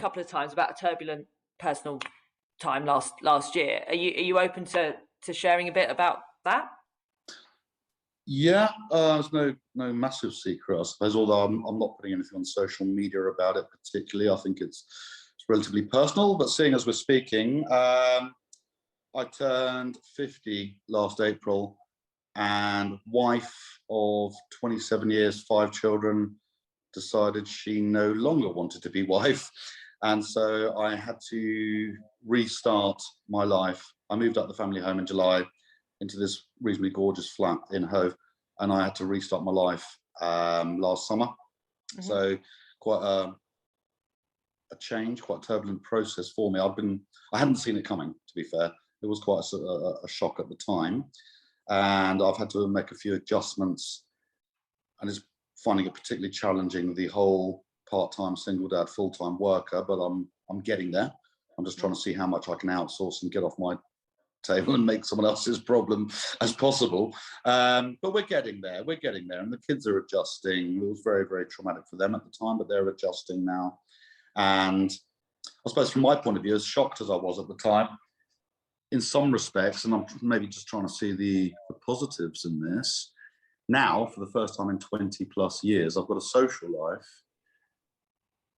couple of times about a turbulent personal time last year. Are you open to sharing a bit about that? Yeah, there's no massive secret, I suppose, although I'm not putting anything on social media about it particularly. I think it's relatively personal, but seeing as we're speaking, I turned 50 last April, and wife of 27 years, 5 children, decided she no longer wanted to be wife. And so I had to restart my life. I moved up the family home in July into this reasonably gorgeous flat in Hove, and I had to restart my life last summer. Mm-hmm. So quite a change, quite a turbulent process for me. I hadn't seen it coming, to be fair. It was quite a shock at the time, and I've had to make a few adjustments, and it's finding it particularly challenging, the whole part-time single dad, full-time worker, but I'm getting there. I'm just trying to see how much I can outsource and get off my table and make someone else's problem as possible. But we're getting there, and the kids are adjusting. It was very, very traumatic for them at the time, but they're adjusting now. And I suppose from my point of view, as shocked as I was at the time, in some respects, and I'm maybe just trying to see the positives in this, now, for the first time in 20 plus years, I've got a social life.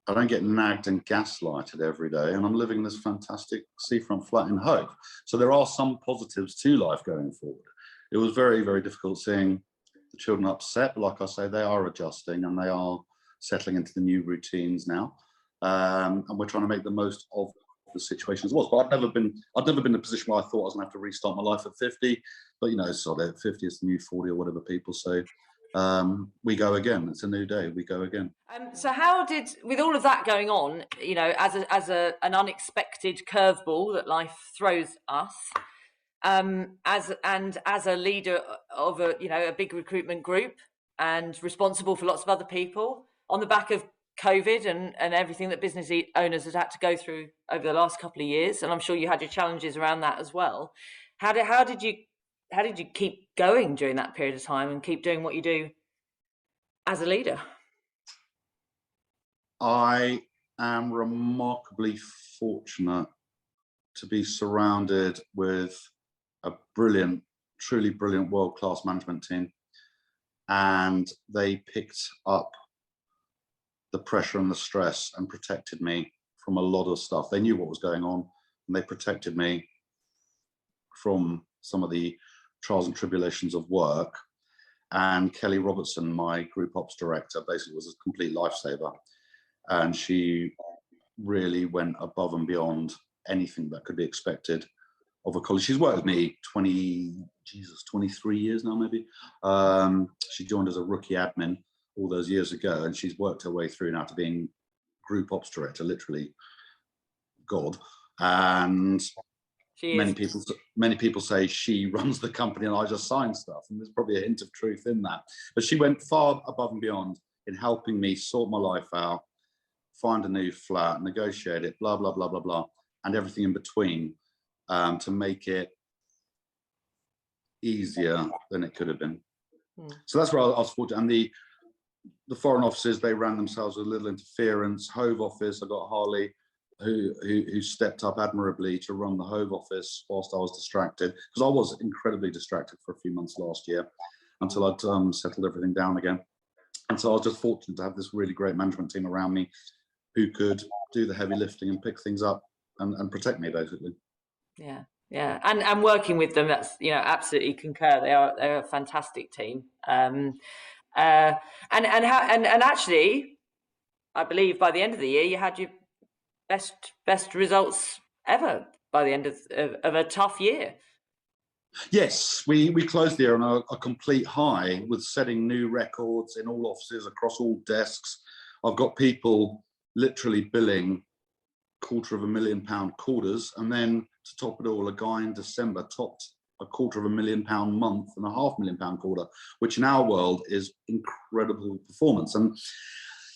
I don't get nagged and gaslighted every day, and I'm living in this fantastic seafront flat in Hove. So there are some positives to life going forward. It was very, very difficult seeing the children upset, but like I say, they are adjusting and they are settling into the new routines now. And we're trying to make the most of the situation as well. But I've never been in a position where I thought I was going to have to restart my life at 50. But you know, sort of 50 is the new 40 or whatever people say. We go again. It's a new day. We go again. So how did, with all of that going on, you know, as an unexpected curveball that life throws us, as a leader of a big recruitment group and responsible for lots of other people on the back of COVID and everything that business owners have had to go through over the last couple of years, and I'm sure you had your challenges around that as well. How did you keep going during that period of time and keep doing what you do as a leader? I am remarkably fortunate to be surrounded with a brilliant, truly brilliant world-class management team, and they picked up the pressure and the stress and protected me from a lot of stuff. They knew what was going on, and they protected me from some of the trials and tribulations of work. And Kelly Robertson, my group ops director, basically was a complete lifesaver. And she really went above and beyond anything that could be expected of a colleague. She's worked with me 23 years now, maybe. She joined as a rookie admin all those years ago, and she's worked her way through now to being group ops director, literally God. And many people say she runs the company and I just sign stuff, and there's probably a hint of truth in that. But she went far above and beyond in helping me sort my life out, find a new flat, negotiate it, blah, blah, blah, blah, blah, and everything in between, to make it easier than it could have been. So that's where I was fortunate. And the foreign offices, they ran themselves with a little interference. Hove office, I got Harley, who stepped up admirably to run the Hove office whilst I was distracted, because I was incredibly distracted for a few months last year until I'd settled everything down again. And so I was just fortunate to have this really great management team around me who could do the heavy lifting and pick things up and protect me, basically. Yeah. And working with them, that's, absolutely concur. They're a fantastic team. And actually, I believe by the end of the year you had your best results ever by the end of a tough year. Yes, we closed the year on a complete high with setting new records in all offices across all desks. I've got people literally billing £250,000 quarters, and then to top it all, a guy in December topped a £250,000 month and a £500,000 quarter, which in our world is incredible performance. And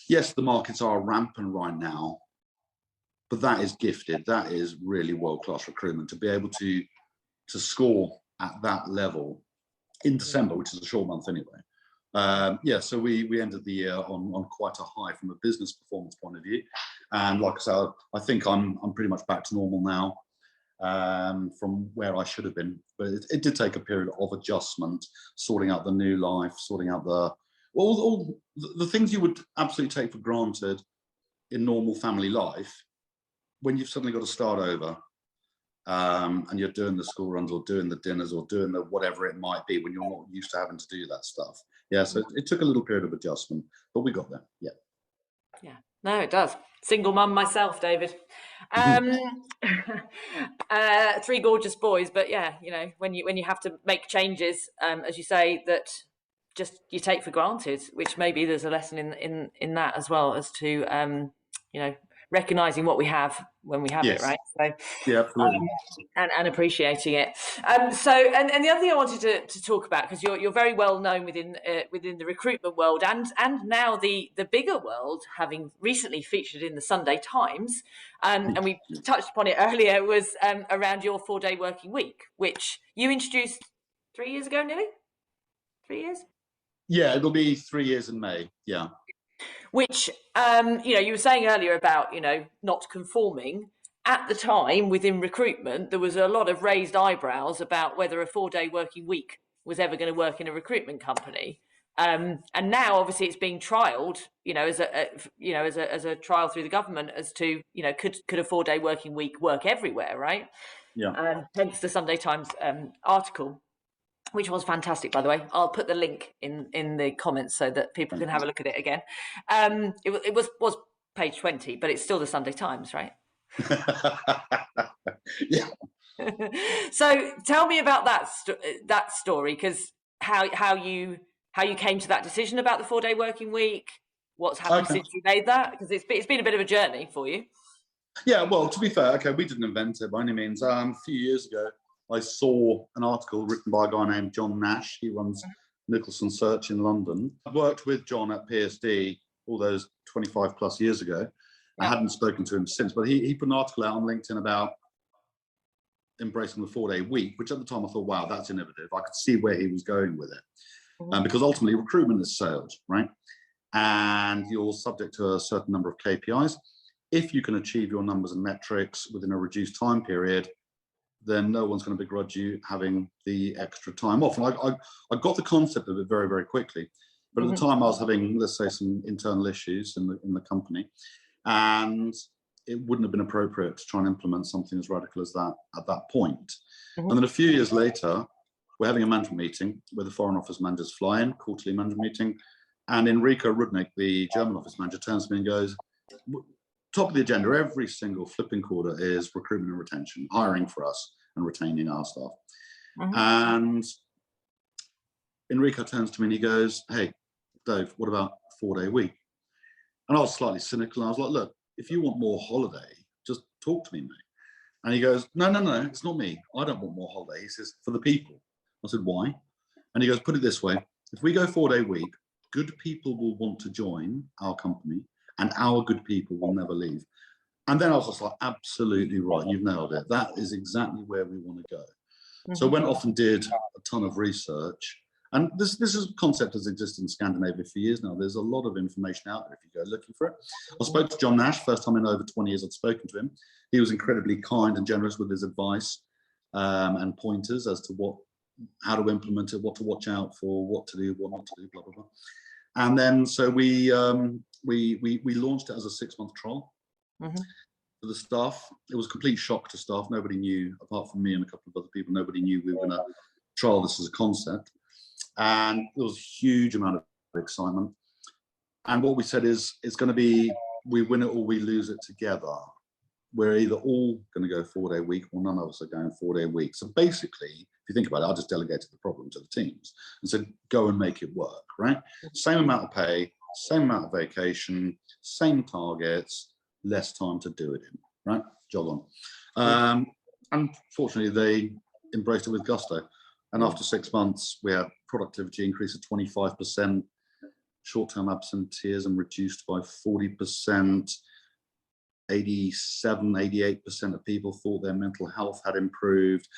yes, the markets are rampant right now, but that is gifted. That is really world-class recruitment, to be able to score at that level in December, which is a short month anyway. Yeah, so we ended the year on quite a high from a business performance point of view, and like I said, I think I'm pretty much back to normal now, from where I should have been. But it did take a period of adjustment, sorting out the new life, sorting out all the things you would absolutely take for granted in normal family life. When you've suddenly got to start over, and you're doing the school runs or doing the dinners or doing the whatever it might be, when you're not used to having to do that stuff. Yeah, so it took a little period of adjustment, but we got there. Yeah. Yeah, no, it does. Single mum myself, David. 3 gorgeous boys, but yeah, you know, when you have to make changes, as you say, that just you take for granted, which maybe there's a lesson in that as well, as to you know, recognizing what we have when we have it, Yes. right? So Yeah, absolutely. and appreciating it. So, and the other thing I wanted to talk about, because you're very well known within the recruitment world, and now the bigger world, having recently featured in the Sunday Times, and we touched upon it earlier, was around your 4-day working week, which you introduced 3 years ago, nearly 3 years. Yeah, it'll be 3 years in May. Yeah. Which you know, you were saying earlier about, you know, not conforming. At the time, within recruitment, there was a lot of raised eyebrows about whether a 4-day working week was ever going to work in a recruitment company. And now, obviously, it's being trialled, you know, as a trial through the government, as to, you know, could a 4-day working week work everywhere, right? Yeah. Hence the Sunday Times article, which was fantastic, by the way. I'll put the link in the comments so that people can have a look at it again. It was page 20, but it's still the Sunday Times, right? Yeah. So tell me about that story, because how you came to that decision about the 4-day working week. What's happened Okay. since you made that? Because it's been a bit of a journey for you. Yeah, well, to be fair, okay, we didn't invent it by any means. A few years ago, I saw an article written by a guy named John Nash. He runs Nicholson Search in London. I worked with John at PSD all those 25 plus years ago. I hadn't spoken to him since, but he put an article out on LinkedIn about embracing the 4-day week, which at the time I thought, wow, that's innovative. I could see where he was going with it. Because ultimately recruitment is sales, right? And you're subject to a certain number of KPIs. If you can achieve your numbers and metrics within a reduced time period, then no one's going to begrudge you having the extra time off. And I got the concept of it very, very quickly. But at the time I was having, let's say, some internal issues in the company, and it wouldn't have been appropriate to try and implement something as radical as that at that point. And then a few years later, we're having a management meeting where the foreign office managers fly in, quarterly management meeting. And Enrico Rudnick, the German office manager, turns to me and goes, top of the agenda every single flipping quarter is recruitment and retention, hiring for us and retaining our staff. And Enrico turns to me and he goes, hey, Dave, what about 4-day week? And I was slightly cynical. And I was like, look, if you want more holiday, just talk to me, mate. And he goes, no, it's not me. I don't want more holiday. He says, for the people. I said, why? And he goes, put it this way. If we go 4-day week, good people will want to join our company and our good people will never leave. And then I was just like, absolutely right. You've nailed it. That is exactly where we want to go. So I went off and did a ton of research. And this is a concept that's existed in Scandinavia for years now. There's a lot of information out there if you go looking for it. I spoke to John Nash, first time in over 20 years I'd spoken to him. He was incredibly kind and generous with his advice and pointers as to how to implement it, what to watch out for, what to do, what not to do, blah, blah, blah. And then so we launched it as a 6-month trial for the staff. It was a complete shock to staff. Nobody knew, apart from me and a couple of other people, nobody knew we were going to trial this as a concept. And there was a huge amount of excitement. And what we said is, it's going to be, we win it or we lose it together. We're either all going to go 4-day week or none of us are going 4-day week. So basically, if you think about it, I just delegated the problem to the teams and said, go and make it work, right? Same amount of pay, same amount of vacation, same targets, less time to do it in, right? Jog on. And fortunately, they embraced it with gusto. And after 6 months, we had productivity increase of 25%, short-term absenteeism reduced by 40%, 87, 88% of people thought their mental health had improved.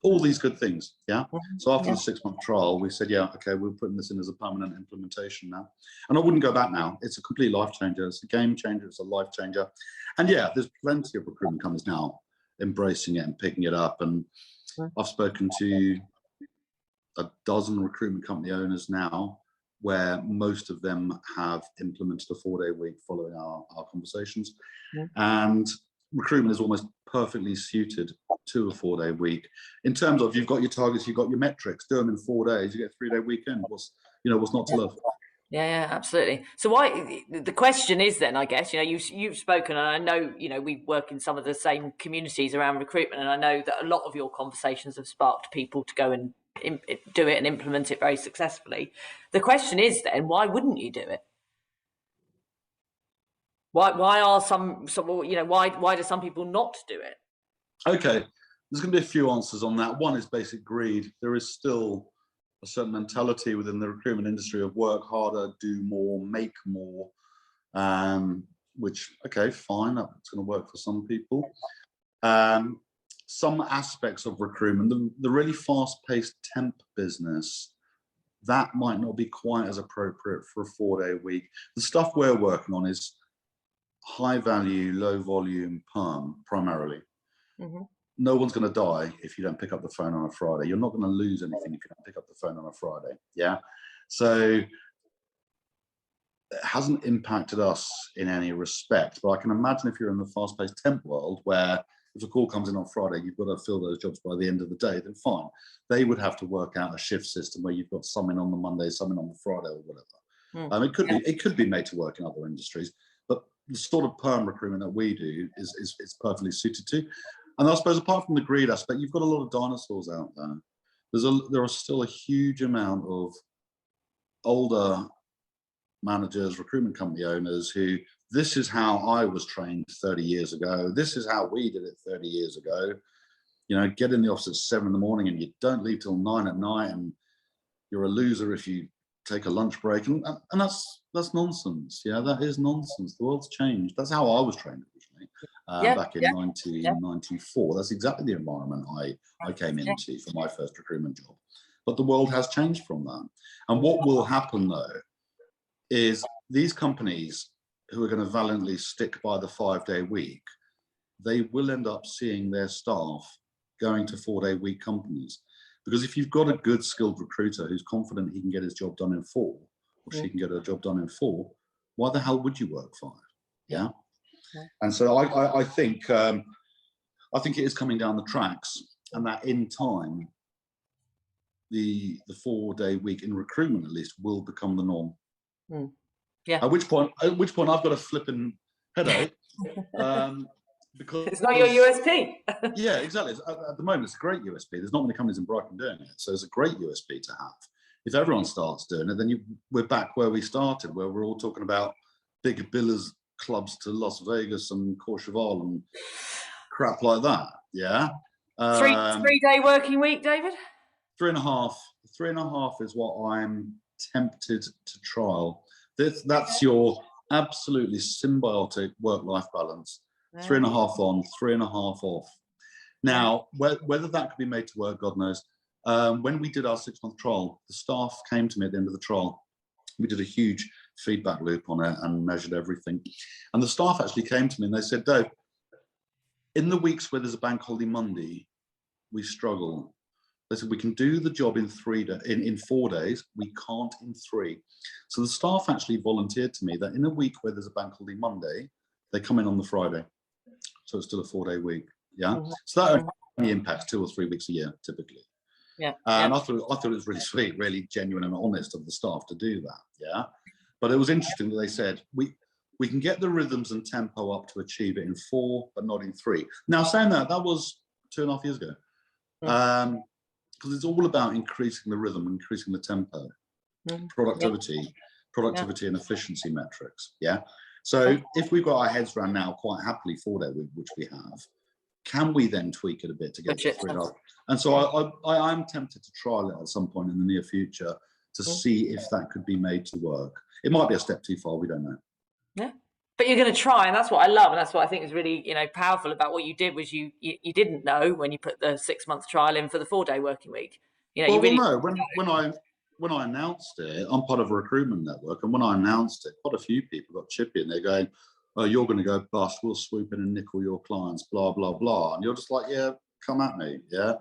all these good things. Yeah. So after Yeah. the 6-month trial, we said, yeah, okay, we're putting this in as a permanent implementation now. And I wouldn't go back now. It's a complete life changer. It's a game changer. It's a life changer. And yeah, there's plenty of recruitment companies now embracing it and picking it up. And I've spoken to a dozen recruitment company owners now, where most of them have implemented a 4-day week following our conversations. And recruitment is almost perfectly suited to a 4-day week in terms of, you've got your targets, you've got your metrics, do them in 4 days, you get a 3-day weekend. What's not to love? Yeah, absolutely. So why, the question is then, I guess, you've spoken, and I know, we work in some of the same communities around recruitment, and I know that a lot of your conversations have sparked people to go and do it and implement it very successfully. The question is then, why wouldn't you do it? Why are some why do some people not do it? Okay, there's going to be a few answers on that. One is basic greed. There is still a certain mentality within the recruitment industry of work harder, do more, make more, which, okay, fine, that's going to work for some people. Some aspects of recruitment, the really fast-paced temp business, that might not be quite as appropriate for a 4-day week. The stuff we're working on is high value, low volume perm primarily. No one's going to die if you don't pick up the phone on a Friday. You're not going to lose anything if you don't pick up the phone on a Friday. Yeah. So it hasn't impacted us in any respect, but I can imagine if you're in the fast-paced temp world, where if a call comes in on Friday, you've got to fill those jobs by the end of the day, then fine. They would have to work out a shift system where you've got some in on the Monday, some in on the Friday, or whatever. It could be made to work in other industries, but the sort of perm recruitment that we do is perfectly suited to. And I suppose apart from the greed aspect, you've got a lot of dinosaurs out there. There are still a huge amount of older managers, recruitment company owners who, this is how I was trained 30 years ago. This is how we did it 30 years ago. Get in the office at 7 in the morning and you don't leave till 9 at night, and you're a loser if you take a lunch break. And that's nonsense. Yeah, that is nonsense. The world's changed. That's how I was trained originally, back in 1994. That's exactly the environment I came into for my first recruitment job. But the world has changed from that. And what will happen though is these companies who are going to valiantly stick by the 5-day week, they will end up seeing their staff going to 4-day week companies. Because if you've got a good skilled recruiter who's confident he can get his job done in 4, or she can get her job done in 4, why the hell would you work 5? Yeah. And so I think it is coming down the tracks, and that in time, the 4-day week in recruitment at least will become the norm. Yeah. At which point I've got a flipping headache, because it's not your USP. Yeah, exactly. At the moment, it's a great USP. There's not many companies in Brighton doing it, so it's a great USP to have. If everyone starts doing it, then we're back where we started, where we're all talking about big billers clubs to Las Vegas and Courchevel and crap like that. Yeah. 3-day working week, David? 3.5. 3.5 is what I'm tempted to trial. That's your absolutely symbiotic work-life balance. 3.5 on, 3.5 off. Now, whether that could be made to work, God knows. When we did our 6-month trial, the staff came to me at the end of the trial. We did a huge feedback loop on it and measured everything. And the staff actually came to me and they said, Dave, in the weeks where there's a bank holiday Monday, we struggle. They said, we can do the job in 4 days, we can't in 3. So the staff actually volunteered to me that in a week where there's a bank holiday Monday, they come in on the Friday. So it's still a 4-day week. Yeah. So that only impacts 2 or 3 weeks a year, typically. Yeah. And I thought it was really sweet, really genuine and honest of the staff to do that. Yeah. But it was interesting that they said, we can get the rhythms and tempo up to achieve it in 4, but not in 3. Now, saying that was 2.5 years ago. Because it's all about increasing the rhythm, increasing the tempo, productivity and efficiency metrics. Yeah. So if we've got our heads around now quite happily 4-day week, which we have, can we then tweak it a bit to get to 3.5? And so I'm tempted to trial it at some point in the near future to see if that could be made to work. It might be a step too far, we don't know. Yeah. But you're going to try, and that's what I love, and that's what I think is really, powerful about what you did was you didn't know when you put the 6-month trial in for the 4-day working week. You Well, really no. When I announced it, I'm part of a recruitment network, and when I announced it, quite a few people got chippy, and they're going, "Oh, you're going to go bust. We'll swoop in and nickel your clients." Blah blah blah, and you're just like, "Yeah, come at me." Yeah.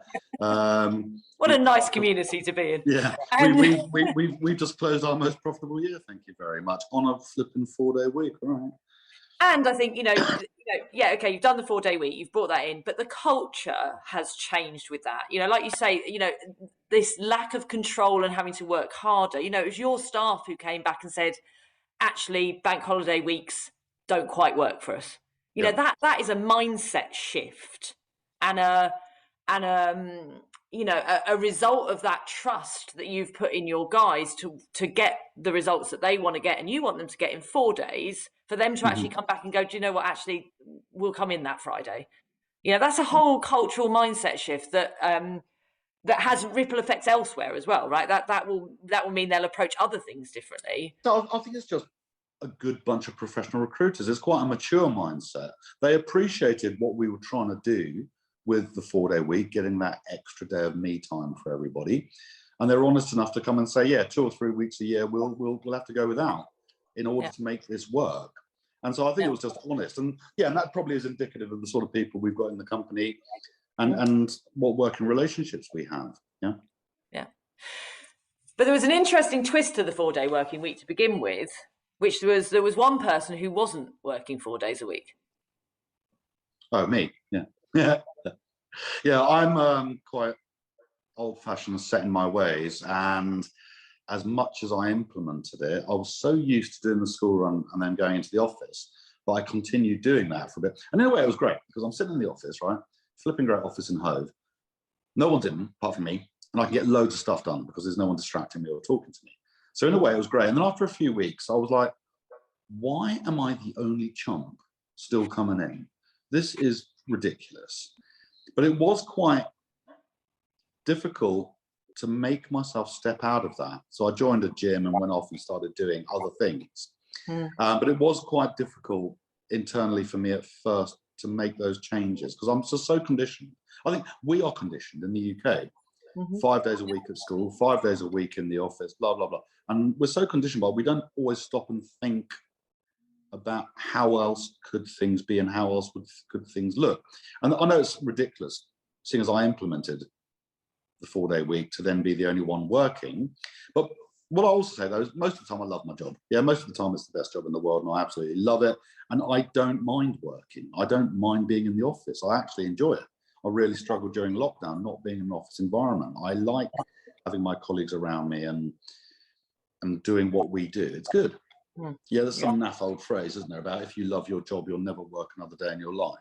what a nice community to be in. Yeah, And we've just closed our most profitable year. Thank you very much on a flipping 4-day week. All right. And I think, yeah, okay, you've done the 4-day week, you've brought that in, but the culture has changed with that. Like you say, this lack of control and having to work harder. It was your staff who came back and said, actually, bank holiday weeks don't quite work for us. Yeah. That is a mindset shift and a result of that trust that you've put in your guys to get the results that they want to get and you want them to get in 4 days, for them to actually come back and go, do you know what, actually we'll come in that Friday. That's a whole cultural mindset shift that has ripple effects elsewhere as well, right? That will mean they'll approach other things differently. So I think it's just a good bunch of professional recruiters. It's quite a mature mindset. They appreciated what we were trying to do with the 4-day week, getting that extra day of me time for everybody, and they're honest enough to come and say, yeah, 2 or 3 weeks a year we'll have to go without in order to make this work. And so I think it was just honest, and that probably is indicative of the sort of people we've got in the company and what working relationships we have. Yeah. But there was an interesting twist to the 4-day working week to begin with, which was there was one person who wasn't working 4 days a week. Oh, me. Yeah. I'm quite old-fashioned, set in my ways, and as much as I implemented it, I was so used to doing the school run and then going into the office, but I continued doing that for a bit. And in a way, it was great because I'm sitting in the office, right? Flipping great office in Hove. No one's in, apart from me, and I can get loads of stuff done because there's no one distracting me or talking to me. So in a way, it was great. And then after a few weeks, I was like, why am I the only chump still coming in? This is ridiculous. But it was quite difficult to make myself step out of that. So I joined a gym and went off and started doing other things. But it was quite difficult internally for me at first to make those changes because I'm just so conditioned. I think we are conditioned in the UK. 5 days a week at school, 5 days a week in the office, blah, blah, blah. And we're so conditioned, but we don't always stop and think about how else could things be and how else could things look. And I know it's ridiculous, seeing as I implemented the 4-day week to then be the only one working. But what I also say though is most of the time I love my job. Yeah, most of the time it's the best job in the world and I absolutely love it. And I don't mind working. I don't mind being in the office. I actually enjoy it. I really struggled during lockdown not being in an office environment. I like having my colleagues around me and doing what we do. It's good. Yeah, there's some naff old phrase, isn't there, about if you love your job, you'll never work another day in your life.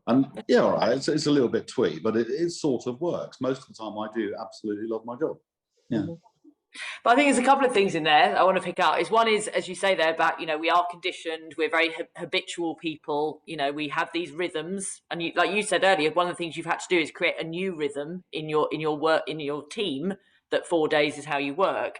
And yeah, all right, it's a little bit twee, but it sort of works. Most of the time I do absolutely love my job. Yeah. But I think there's a couple of things in there I want to pick out. One is, as you say there, about, we are conditioned, we're very habitual people, we have these rhythms. And like you said earlier, one of the things you've had to do is create a new rhythm in your work, in your team, that 4 days is how you work.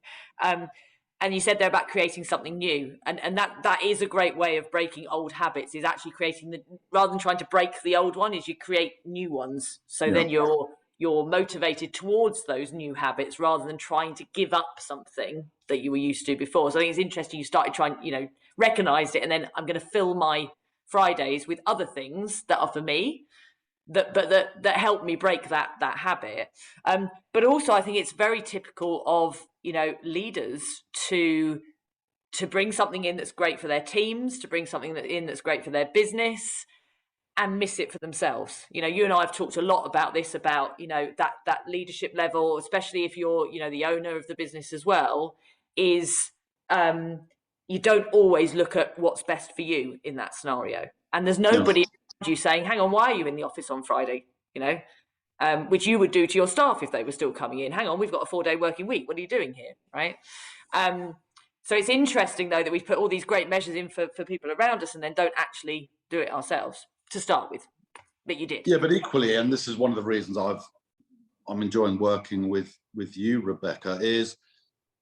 And you said there about creating something new. And that is a great way of breaking old habits, is actually creating rather than trying to break the old one, is you create new ones. So then you're motivated towards those new habits rather than trying to give up something that you were used to before. So I think it's interesting you started trying, recognized it, and then I'm going to fill my Fridays with other things that are for me, that help me break that habit. But also I think it's very typical of, leaders to bring something in that's great for their teams, to bring something in that's great for their business, and miss it for themselves. You and I have talked a lot about this, about, that leadership level, especially if you're, the owner of the business as well, is you don't always look at what's best for you in that scenario. And there's nobody around you saying, hang on, why are you in the office on Friday? Which you would do to your staff if they were still coming in. Hang on, we've got a 4-day working week. What are you doing here? Right. So it's interesting, though, that we put all these great measures in for people around us and then don't actually do it ourselves to start with, but you did. Yeah, but equally, and this is one of the reasons I'm enjoying working with you, Rebecca, is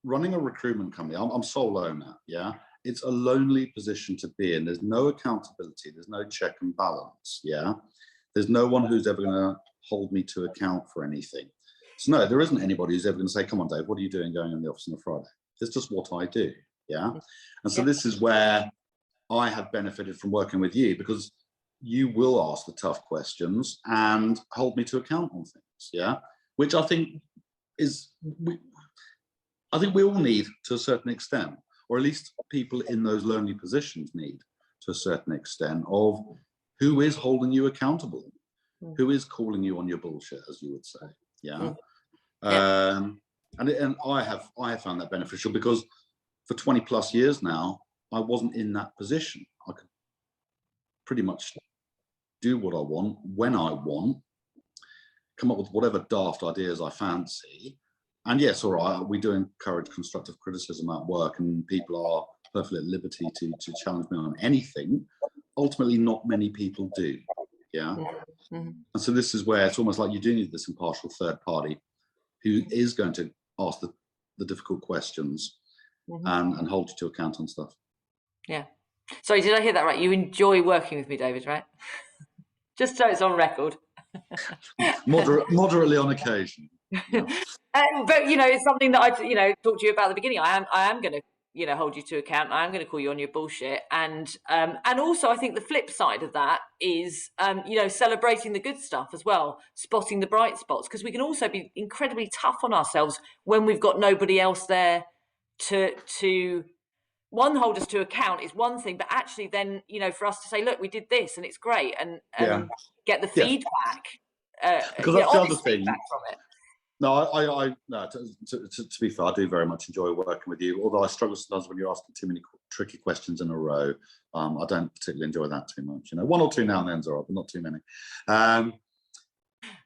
running a recruitment company. I'm sole owner, yeah, it's a lonely position to be in. There's no accountability. There's no check and balance. Yeah. There's no one who's ever going to hold me to account for anything. So no, there isn't anybody who's ever going to say, come on, Dave, what are you doing going in the office on a Friday? It's just what I do. Yeah. And so this is where I have benefited from working with you, because you will ask the tough questions and hold me to account on things. Yeah. Which I think we all need to a certain extent, or at least people in those lonely positions need to a certain extent, of who is holding you accountable, who is calling you on your bullshit, as you would say. Yeah. And I have found that beneficial, because for 20 plus years now, I wasn't in that position. I could pretty much do what I want, when I want, come up with whatever daft ideas I fancy. And yes, all right, we do encourage constructive criticism at work, and people are perfectly at liberty to challenge me on anything. Ultimately, not many people do. Yeah. And so this is where it's almost like you do need this impartial third party who is going to ask the difficult questions and hold you to account on stuff. Yeah. Sorry, did I hear that right? You enjoy working with me, David, right? Just so it's on record. Moderately on occasion. Yeah. But it's something that I talked to you about at the beginning. I am going to hold you to account. I am going to call you on your bullshit. And also I think the flip side of that is celebrating the good stuff as well, spotting the bright spots, because we can also be incredibly tough on ourselves when we've got nobody else there to hold us to account is one thing, but actually then for us to say, look, we did this and it's great, and get the feedback, because that's the other thing from it. No, to be fair, I do very much enjoy working with you, although I struggle sometimes when you're asking too many tricky questions in a row. I don't particularly enjoy that too much. One or two now and then's all right, but not too many.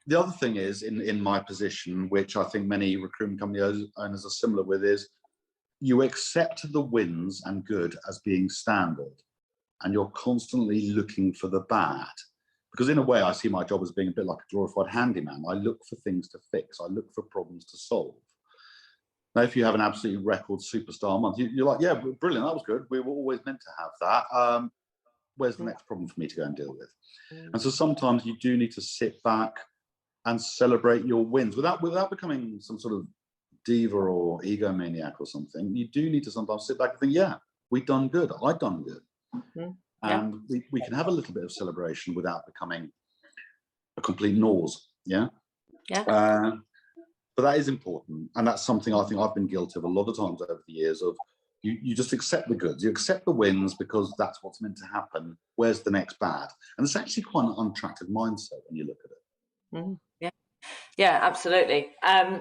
The other thing is, in my position, which I think many recruitment company owners are similar with, is you accept the wins and good as being standard, and you're constantly looking for the bad. Because in a way, I see my job as being a bit like a glorified handyman. I look for things to fix. I look for problems to solve. Now, if you have an absolutely record superstar month, you're like, yeah, brilliant, that was good. We were always meant to have that. Where's the next problem for me to go and deal with? And so sometimes you do need to sit back and celebrate your wins without becoming some sort of diva or egomaniac or something. You do need to sometimes sit back and think, yeah, we've done good. I've done good. And we can have a little bit of celebration without becoming a complete nose. Yeah. But that is important. And that's something I think I've been guilty of a lot of times over the years, of you just accept the goods, you accept the wins because that's what's meant to happen. Where's the next bad? And it's actually quite an unattractive mindset when you look at it. Yeah, absolutely.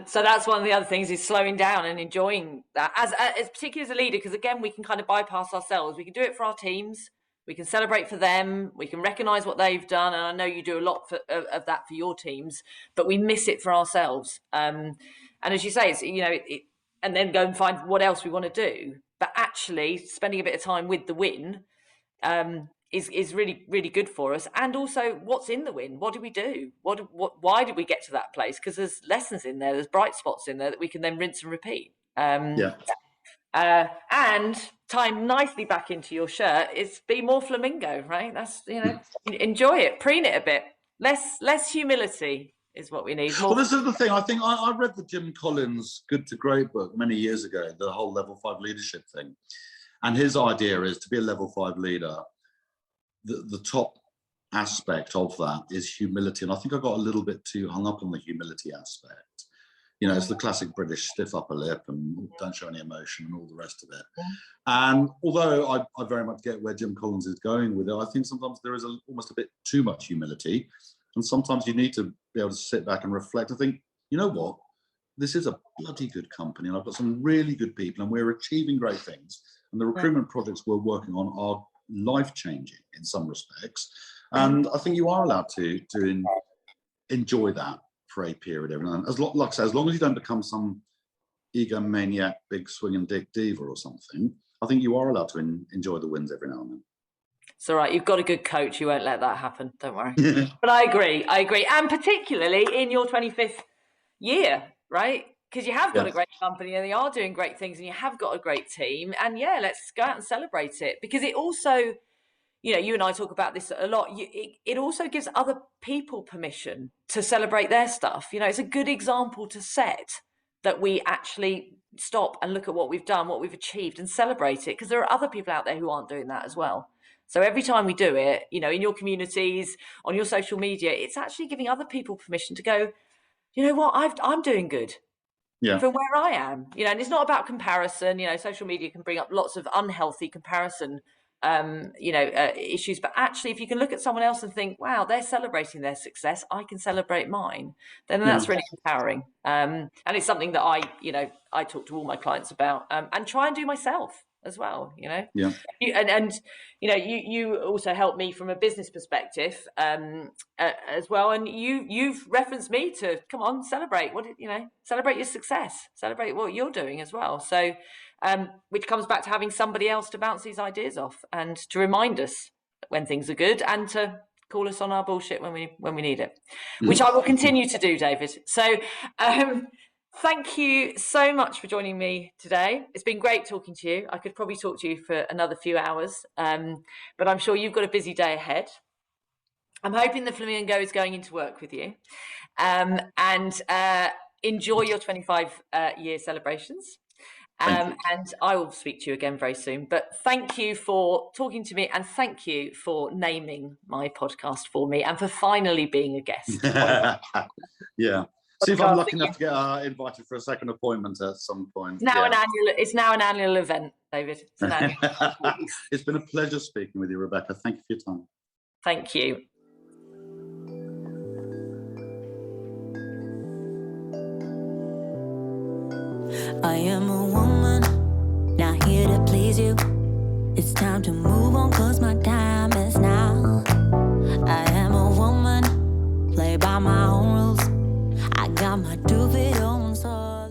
So that's one of the other things, is slowing down and enjoying that, as particularly as a leader, because again, we can kind of bypass ourselves. We can do it for our teams. We can celebrate for them. We can recognise what they've done, and I know you do a lot of that for your teams. But we miss it for ourselves. And as you say, it's and then go and find what else we want to do. But actually, spending a bit of time with the win is really, really good for us. And also, what's in the win? What do we do? Why did we get to that place? Because there's lessons in there. There's bright spots in there that we can then rinse and repeat. And time nicely back into your shirt is be more flamingo, right? That's enjoy it, preen it a bit. Less humility is what we need. Well, this is the thing. I think I read the Jim Collins Good to Great book many years ago, the whole level 5 leadership thing. And his idea is to be a level 5 leader, the top aspect of that is humility. And I think I got a little bit too hung up on the humility aspect. It's the classic British stiff upper lip and don't show any emotion and all the rest of it. And although I very much get where Jim Collins is going with it, I think sometimes there is almost a bit too much humility. And sometimes you need to be able to sit back and reflect and think, you know what? This is a bloody good company, and I've got some really good people, and we're achieving great things. And the recruitment projects we're working on are life-changing in some respects. And I think you are allowed to enjoy that for a period every now and then. Like I say, as long as you don't become some egomaniac, big swinging dick diva or something, I think you are allowed to enjoy the wins every now and then. It's all right. You've got a good coach. You won't let that happen. Don't worry. But I agree. And particularly in your 25th year, right? because you have got a Yes. great company and they are doing great things and you have got a great team, and yeah, let's go out and celebrate it, because it also, you know, you and I talk about this a lot. It also gives other people permission to celebrate their stuff. You know, it's a good example to set, that we actually stop and look at what we've done, what we've achieved, and celebrate it, because there are other people out there who aren't doing that as well. So every time we do it, you know, in your communities, on your social media, it's actually giving other people permission to go, you know what, I'm doing good Yeah. from where I am, you know. And it's not about comparison. You know, social media can bring up lots of unhealthy comparison, issues. But actually, if you can look at someone else and think, wow, they're celebrating their success, I can celebrate mine, then that's really empowering. And it's something that I talk to all my clients about, and try and do myself as well, you know. Yeah. You also help me from a business perspective, as well. And you've referenced me to, come on, celebrate celebrate your success, celebrate what you're doing as well. So, which comes back to having somebody else to bounce these ideas off, and to remind us when things are good, and to call us on our bullshit when we need it, which I will continue to do, David. So, thank you so much for joining me today. It's been great talking to you. I could probably talk to you for another few hours, but I'm sure you've got a busy day ahead. I'm hoping the flamingo is going into work with you, and enjoy your 25-year celebrations. And I will speak to you again very soon. But thank you for talking to me, and thank you for naming my podcast for me, and for finally being a guest. Yeah. See if I'm lucky enough to get invited for a second appointment at some point. It's now an annual event, David. It's an annual. It's been a pleasure speaking with you, Rebecca. Thank you for your time. Thank you. I am a woman, not here to please you. It's time to move on, 'cause my time is now. I am a woman, play by my own rules. I got my 2 feet on, so